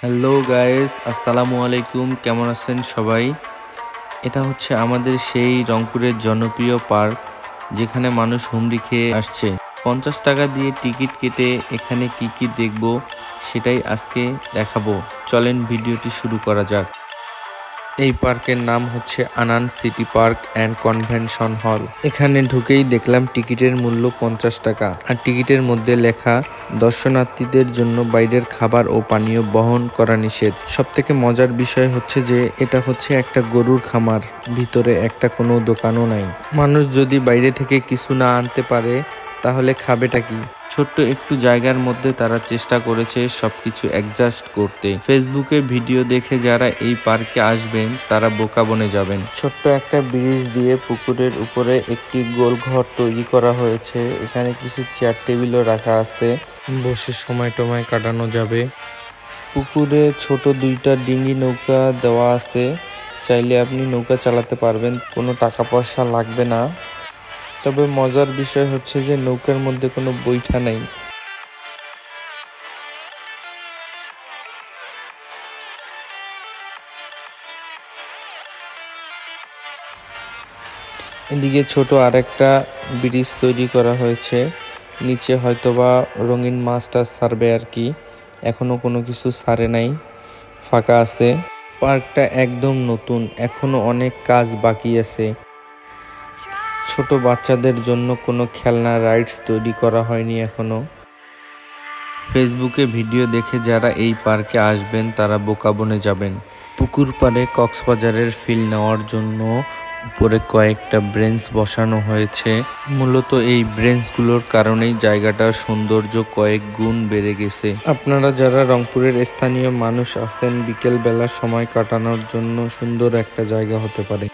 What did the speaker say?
Hello guys, আসসালামু আলাইকুম। কেমন আছেন সবাই? এটা হচ্ছে আমাদের সেই রংপুরের জনপ্রিয় পার্ক, যেখানে মানুষ হুমড়ি খেয়ে আসছে। 50 টাকা দিয়ে টিকিট কেটে এখানে কি কি দেখবো সেটাই আজকে দেখাবো। চলেন ভিডিওটি শুরু করা যাক। এই পার্কের নাম হচ্ছে Anan city park and convention hall. এখানে ঢুকেই দেখলাম টিকিটের মূল্য 50 টাকা, আর টিকিটের মধ্যে লেখা দর্শনার্থীদের জন্য বাইরের খাবার ও পানীয় বহন করা নিষেধ। সবথেকে মজার বিষয় হচ্ছে যে এটা হচ্ছে একটা গরুর খামার, ভিতরে একটা কোনো দোকানও নাই। মানুষ যদি বাইরে থেকে কিছু না আনতে পারে তাহলে খাবেটা কি? ছোট্ট একটু জায়গার মধ্যে তারা চেষ্টা করেছে সবকিছু অ্যাডজাস্ট করতে। ফেসবুকে ভিডিও দেখে যারা এই পার্কে আসবেন তারা বোকা বনে যাবেন। ছোট্ট একটা ব্রিজ দিয়ে পুকুরের উপরে একটি গোল ঘর তৈরি করা হয়েছে। এখানে কিছু চেয়ার টেবিলও রাখা আছে, বসে সময় টময় কাটানো যাবে। পুকুরে ছোট দুইটা ডিঙি নৌকা দেওয়া আছে, চাইলে আপনি নৌকা চালাতে পারবেন, কোনো টাকা পয়সা লাগবে না। তবে মজার বিষয় হচ্ছে যে নৌকার মধ্যে কোনো বৈঠা নাই। এদিকে ছোট আরেকটা ব্রিজ তৈরি করা হয়েছে, নিচে হয়তোবা রঙিন মাছটা ছাড়বে আর কি। এখনো কোনো কিছু ছাড়ে নাই, ফাঁকা আছে। পার্কটা একদম নতুন, এখনো অনেক কাজ বাকি আছে। ছোট বাচ্চাদের জন্য কোনো খেলনা রাইডস তৈরি করা হয়নি এখনো। ফেসবুকে ভিডিও দেখে যারা এই পার্কে আসবেন তারা বোকা বনে যাবেন। পুকুর পাড়ে কক্সবাজারের ফিল নেওয়ার জন্য উপরে কয়েকটা ব্রেঞ্চ বসানো হয়েছে। মূলত এই ব্রেঞ্চগুলোর কারণেই জায়গাটার সৌন্দর্য কয়েক গুণ বেড়ে গেছে। আপনারা যারা রংপুরের স্থানীয় মানুষ আছেন, বিকেল বেলা সময় কাটানোর জন্য সুন্দর একটা জায়গা হতে পারে।